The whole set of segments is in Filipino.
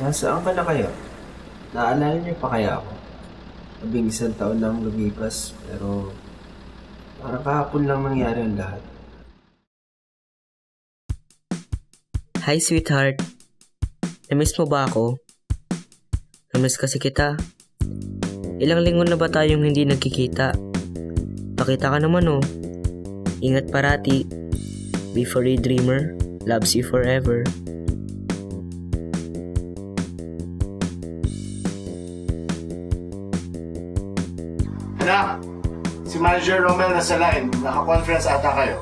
Nasaan ka na kaya? Naalala niyo pa kaya ako? 11 taon na ang lumipas, pero parang kahapon lang nangyari ang lahat. Hi, sweetheart. Namiss mo ba ako? Namiss kasi kita. Ilang linggo na ba tayong hindi nagkikita? Pakita ka naman oh. Ingat parati. Be for a dreamer. Loves you forever. Anak, si Manager Romel nasa line. Naka-conference ata kayo.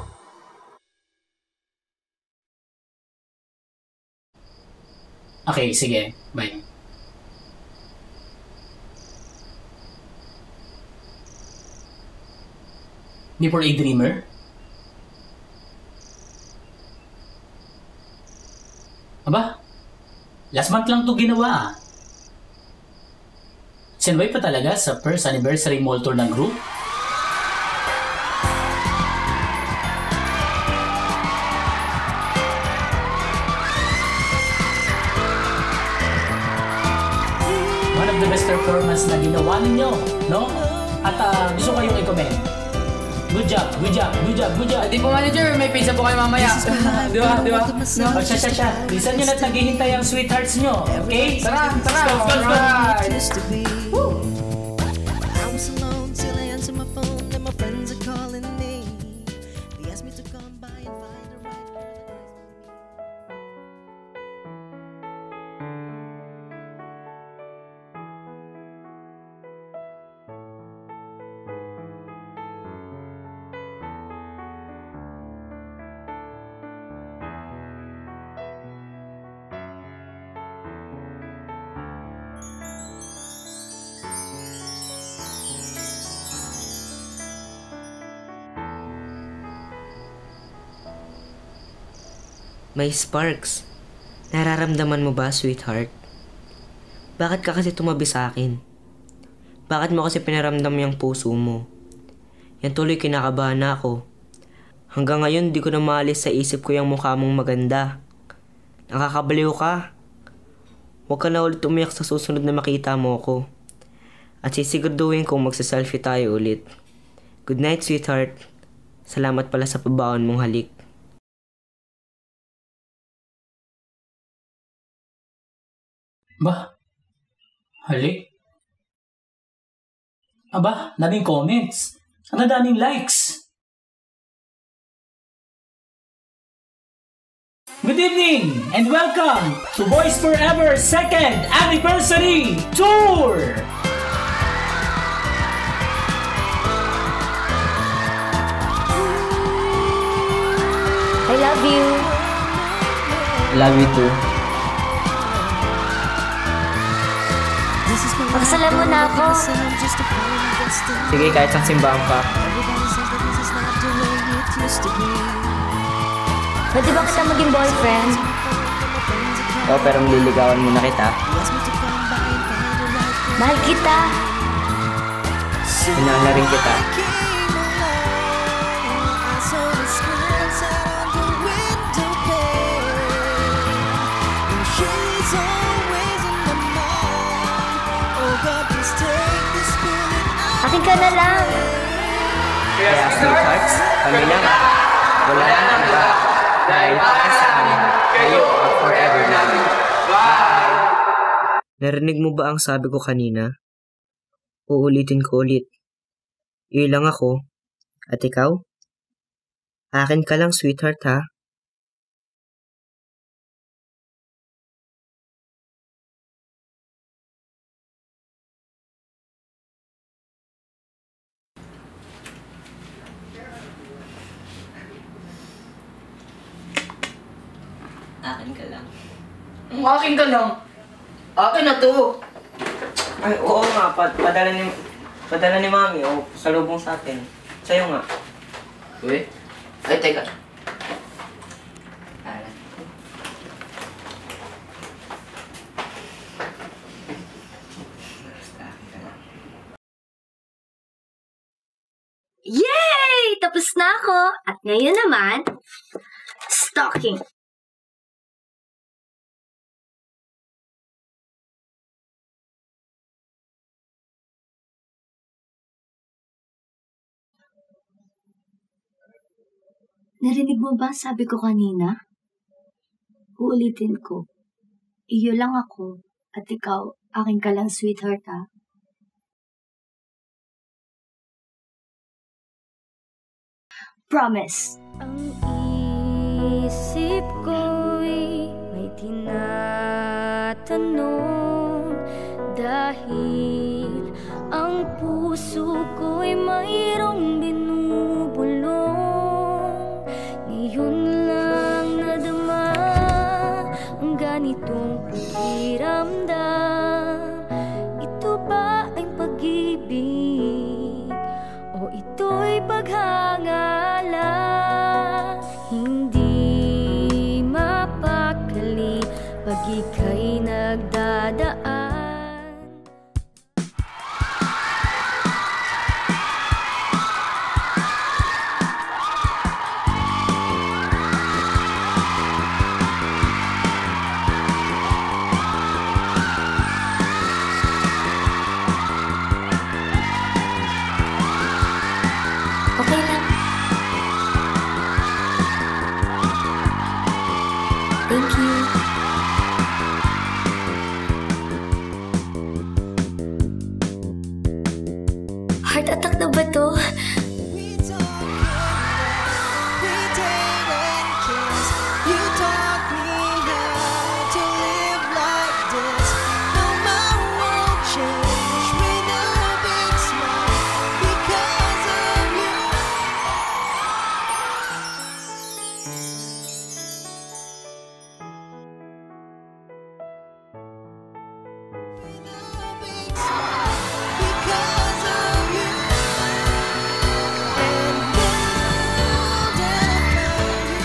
Okay, sige. Bye. Be for a dreamer? Aba, last month lang to ginawa. Sinway pa talaga sa first anniversary mall tour ng group? One of the best performance na ginawa ninyo, no? At gusto kayong i-comment. Good job, good job, good job, good job. Di po manager, may pizza po kayo mamaya. Di ba? Di ba? O siya. Bilisan nyo na't naghihintay ang sweethearts nyo, okay? Tara, tara. Let's go. I was alone till I answered my phone and my friends are calling me. They asked me to come by and find the right girl. May sparks. Nararamdaman mo ba, sweetheart? Bakit ka kasi tumabi sa akin? Bakit mo kasi pinaramdam yung puso mo? Yan tuloy kinakabahan na ako. Hanggang ngayon di ko na maalis sa isip ko yung mukha mong maganda. Nakakabaliw ka. Huwag ka na ulit umiyak sa susunod na makita mo ko. At sisiguraduhin kong magsaselfie tayo ulit. Good night, sweetheart. Salamat pala sa pabaon mong halik. Ba? Halik? Aba, daming comments. Ang daming likes. Good evening and welcome to Boys Forever 2nd Anniversary Tour! I love you. Love you too. Pakasalan mo na ako. Sige, kahit sa simbahan pa. Pwede ba kita maging boyfriend? Oo, pero liligawan muna kita. Mahal kita. Hinahal na rin kita. Akin ka na lang. Kaya sweethearts, kami lang. Wala nang iba. Dahil para sa amin, kayo ang forever namin. Bye! Narinig mo ba ang sabi ko kanina? Uulitin ko ulit. Ilang ako. At ikaw? Akin ka lang, sweetheart, ha? Akin ka lang. Akin ka lang. Akin na to. Ay, oo nga. Padala ni Mami. O, salubong sa atin. Sa'yo nga. Uy. Ay, teka. Yay! Tapos na ako. At ngayon naman, stalking. Narinig mo ba sabi ko kanina? Uulitin ko. Iyo lang ako at ikaw, akin ka lang, sweetheart, ha? Promise. Ang isip ko'y may tinatanong dahil ang puso ko'y mayroong binubulong. Ngayon lang nadama ang ganitong pakiramdam. Ito ba ay pag-ibig o ito'y paghangala? Hindi mapakali pag ika'y nagdadaan. Okay lang. Thank you. Heart attack na ba to? We date and kiss. You taught me how to live like this. No, my world changed with a big smile because of you. With a big smile because of you. And now that I found you,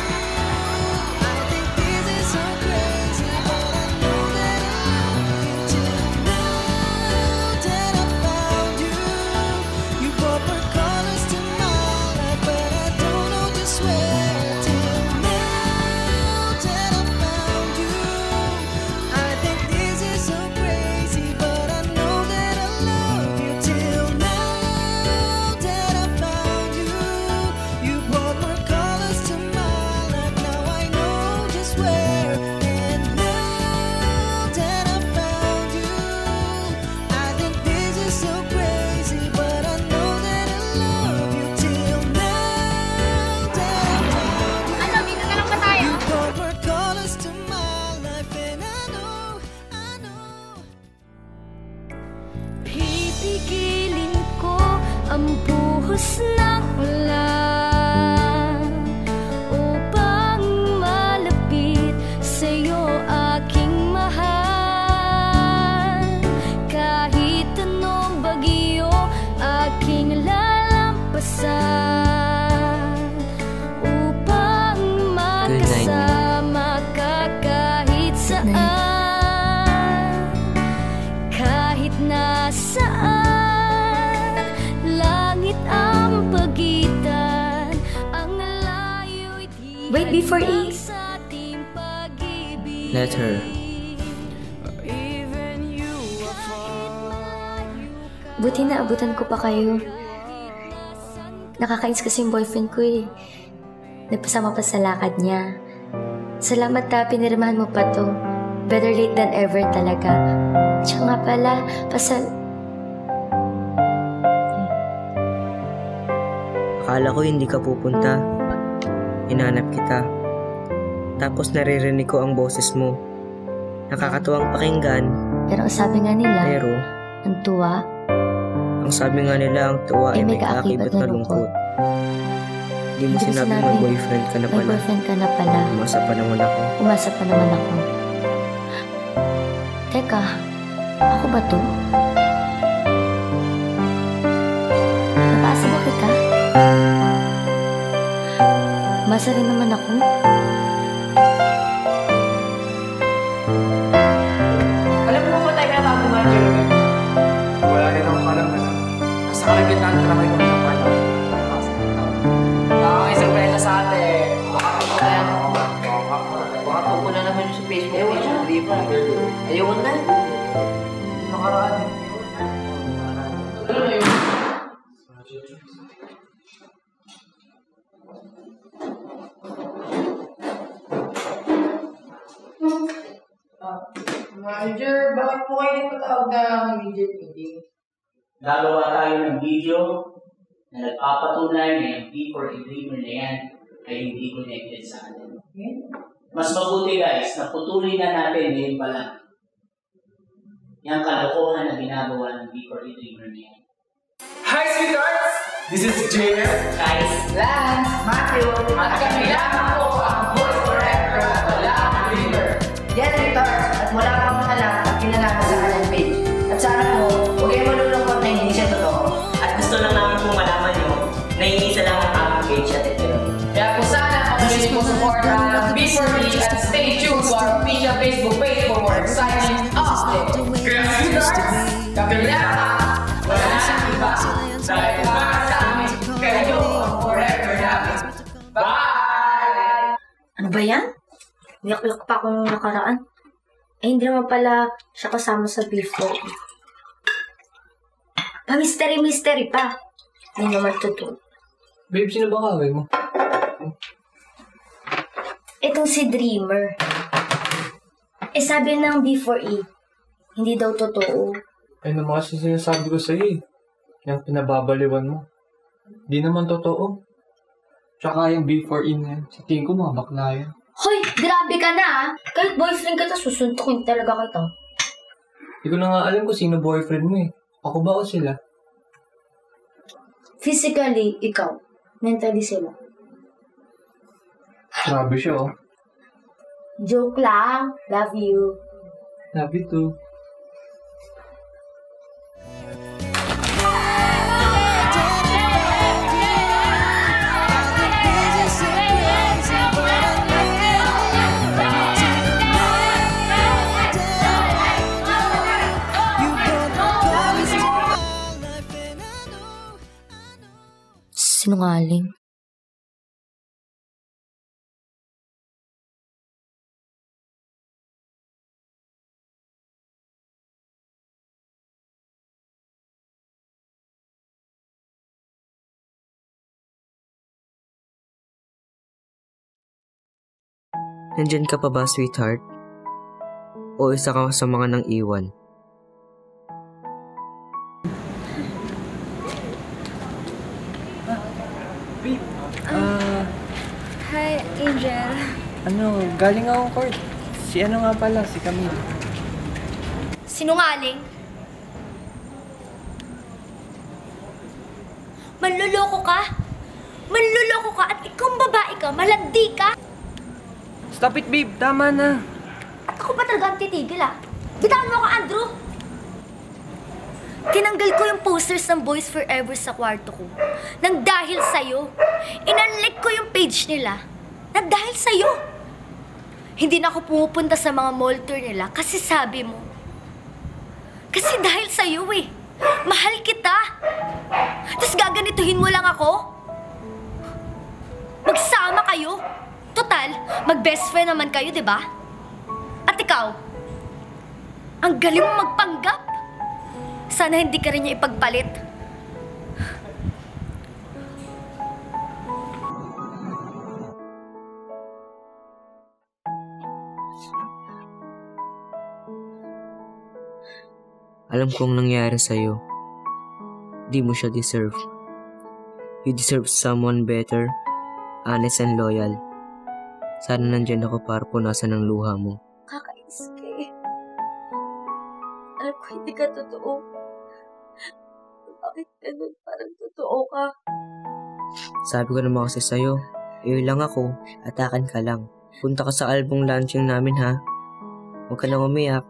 I think this is so crazy, but I know that I love you too. Now that I found you, you brought more colors to my life, but I don't know just where to. Now that I found you, I think this is so crazy, but I know that I love you till now that I found you. You brought more colors to my life, now I know just where. And now that I found you, I think this is so crazy, but I know that I love you till now that I found you. Ano, dito na lang ba tayo? You brought more colors to my life, and I know. Pipigilin ko ang buhos ng ulan upang malapit sa'yo, aking mahal. Kahit anong bagyo aking lalampasan upang makasama ka kahit saan. Kahit nasaan, langit ang pagitan, ang layo'y di Wait, before E. sa ating pag-ibig. Let her. Even you are far. Buti na abutan ko pa kayo. Nakakainis kasi yung boyfriend ko eh. Nagpasama pa sa lakad niya. Salamat na pinirmahan mo pa to. Better late than ever talaga. Tsaka nga pala, Akala ko hindi ka pupunta. Hinanap kita. Tapos naririnig ko ang boses mo. Nakakatuwang pakinggan, Pero ang sabi nga nila, pero ang tuwa, ang sabi nga nila ang tuwa ay may kaakibat na lungkot. Hindi mo sinabing may boyfriend ka na may pala. boyfriend ka na pala. Umasa pa naman ako. Umasa pa naman ako. Teka, ako ba to? Napaasa ba kita? Umasa rin naman ako. Alam mo ba tayo na bago manager Romel? Wala rin akong alam na. Nasa kalagitnaan ka naman kami ng partner. Nakakaisurpresa sa atin. Baka tupo na naman yung sa Facebook page ng Riva. Ayaw na. Nakaraan eh. Ano na yun? Manager, bakit po kayo nagpatawag ng immediate meeting? Gagawa tayo ng video na nagpapatunay na yung B4A dreamer na yan ay hindi connected sa atin. Mas mabuti guys, na putulin na natin ngayon pa lang yung kalokohan na ginagawa ng B4A dreamer na yan. Hi, sweethearts! This is JF. Guys, Lance, Matthew, At kami lamang po ang Boys Forever at wala ang dreamer. Yes, Victors, at wala pang alam at kinalaman sa kanyang page. At sana po, huwag kayo malulungkot na hindi siya totoo. At gusto lang namin pong malaman nyo na iisa lang ang aming page at ito. Kaya po sana patuloy po support ang B4B at stay tuned to our official Facebook page for more exciting updates. Kaya sweethearts, kami lamang, wala nang iba. Dahil para sa amin, kayo ang forever namin. Bye! Ano ba yan? Niyak-yak pa ako nung nakaraan. Eh, hindi naman pala siya kasama sa before. Pa-mystery-mystery pa. Hindi naman totoo. Babe, sino ba kaway mo? Itong si Dreamer. Eh, sabi ng B4E, hindi daw totoo. Ay naman kasi sinasabi ko sa'yo eh. Yung pinababaliwan mo. Di naman totoo. Tsaka yung B4E na yan. Sa tingin ko mga bakla yan. Hoy, grabe ka na ah. Kahit boyfriend kita, susuntukin talaga kita. Hindi ko na nga alam kung sino boyfriend mo eh. Ako ba o sila? Physically, ikaw. Mentally sila. Grabe siya oh. Joke lang. Love you. Love you too. Sinungaling. Nandyan ka pa ba, sweetheart? O isa ka sa mga nang iwan? Hi, Angel. Galing akong court. Si ano nga pala, si Camille. Sinungaling? Manluloko ka? Manluloko ka at ikaw babae ka, malandi ka? Stop it, babe. Tama na. At ako pa talaga ang titigil ah. Bitawan mo ako, Andrew! Tinanggal ko yung posters ng Boys Forever sa kwarto ko. Nang dahil sa'yo. Inunlike ko yung page nila. Nang dahil sa'yo. Hindi na ako pumupunta sa mga mall tour nila kasi sabi mo. Kasi dahil sa'yo eh. Mahal kita. Tapos gaganituhin mo lang ako? Magsama kayo. Total, mag-best friend naman kayo, di ba? At ikaw, ang galing mo magpanggap. Sana hindi ka rin niya ipagpalit. Alam kong nangyari sa'yo. Di mo siya deserve. You deserve someone better, honest and loyal. Sana nandyan ako para punasan ang luha mo. Kakainis ka eh. Alam ko hindi ka totoo. Bakit ganun? Parang totoo ka. Sabi ko naman kasi sa'yo, lang ako, atakan ka lang. Punta ka sa album launching namin ha. Huwag ka nang umiyak.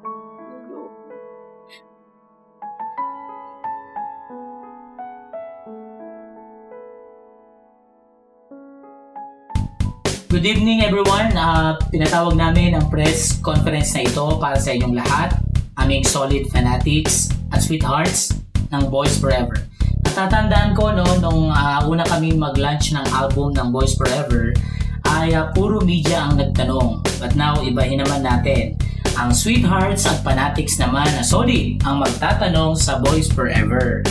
Good evening everyone. Pinatawag namin ang press conference na ito para sa inyong lahat, aming solid fanatics at sweethearts ng Boys Forever. Natatandaan ko nung una kami mag-launch ng album ng Boys Forever ay puro media ang nagtanong. But now, ibahin naman natin. Ang sweethearts at fanatics naman na solid ang magtatanong sa Boys Forever.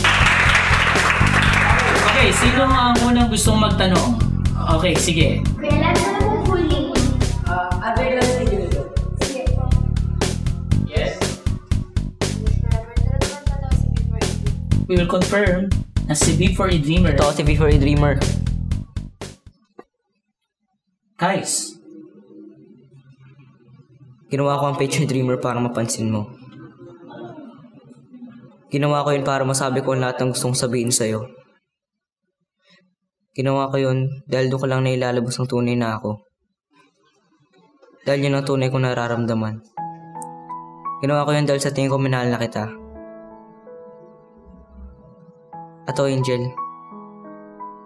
Okay, sino ang unang gustong magtanong? Okay, sige. Kailan na mo huling? Andre lang sa dito. Sige. Yes? we will confirm na si B4E Dreamer. Ito si B4E Dreamer. Guys, Ginawa ko ang page ni Dreamer para mapansin mo. Ginawa ko yun para masabi ko ang lahat ng gustong sabihin sa'yo. Ginawa ko yun dahil doon ko lang nailalabas ang tunay na ako. Dahil yun ang tunay kong nararamdaman. Ginawa ko yun dahil sa tingin ko minahal na kita. At Angel,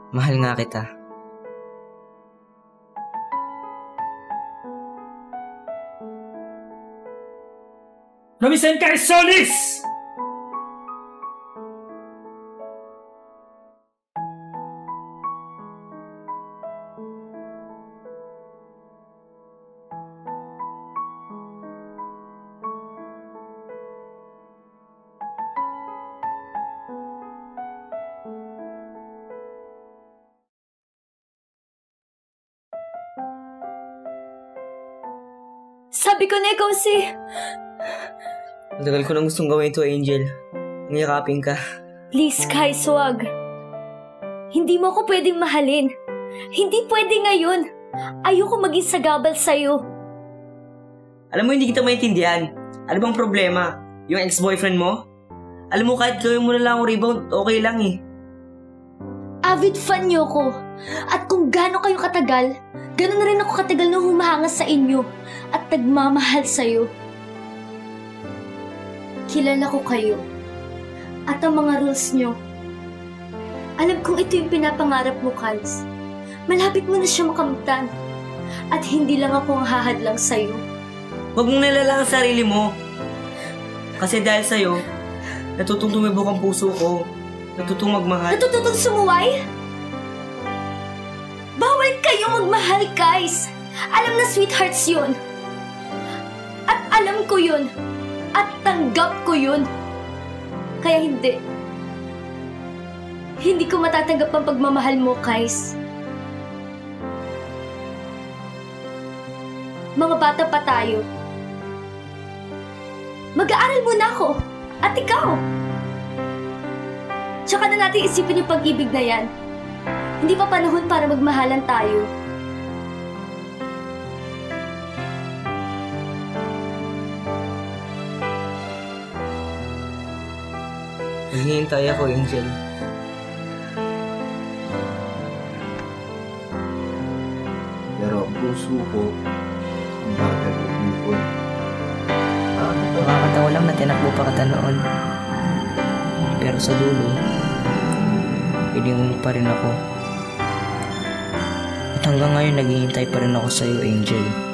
mahal nga kita. Robinson Carisolis! Sabi ko na ikaw si... Matagal ko nang gustong gawin ito, Angel. Ngiyakapin ka. Please, Kai, swag. Hindi mo ako pwedeng mahalin. Hindi pwede ngayon. Ayoko maging sagabal sa'yo. Alam mo, hindi kita maintindihan. Ano bang problema? Yung ex-boyfriend mo? Alam mo, kahit gawin mo na lang ang rebound, okay lang eh. Avid fan niyo ko. At kung gaano kayo katagal, gano'n na rin ako katagal na humahanga sa inyo at nagmamahal sa'yo. Kilala ko kayo. At ang mga rules nyo. Alam kong ito yung pinapangarap mo, Kals. Malapit mo na siya makamtan. At hindi lang ako ang hahadlang sa'yo. Huwag mong nalala ang sarili mo. Kasi dahil sa'yo, natutong tumibok ang puso ko. Natutong magmahal. Natututong sumuway? Bawal kayo magmahal, guys! Alam na sweethearts yun. At alam ko yun. At tanggap ko yun. Kaya hindi. Hindi ko matatanggap ang pagmamahal mo, guys. Mga bata pa tayo. Mag-aaral muna ako. At ikaw. Tsaka na natin isipin yung pag-ibig na yan. Hindi pa panahon para magmahalan tayo. Naghihintay ako, Angel. Pero ang puso ko, ang bagal lumipon. Nakakatawa lang na tinakbo pa kita noon. Pero sa dulo, iningon pa rin ako. At hanggang ngayon, naghihintay pa rin ako sa'yo, Angel.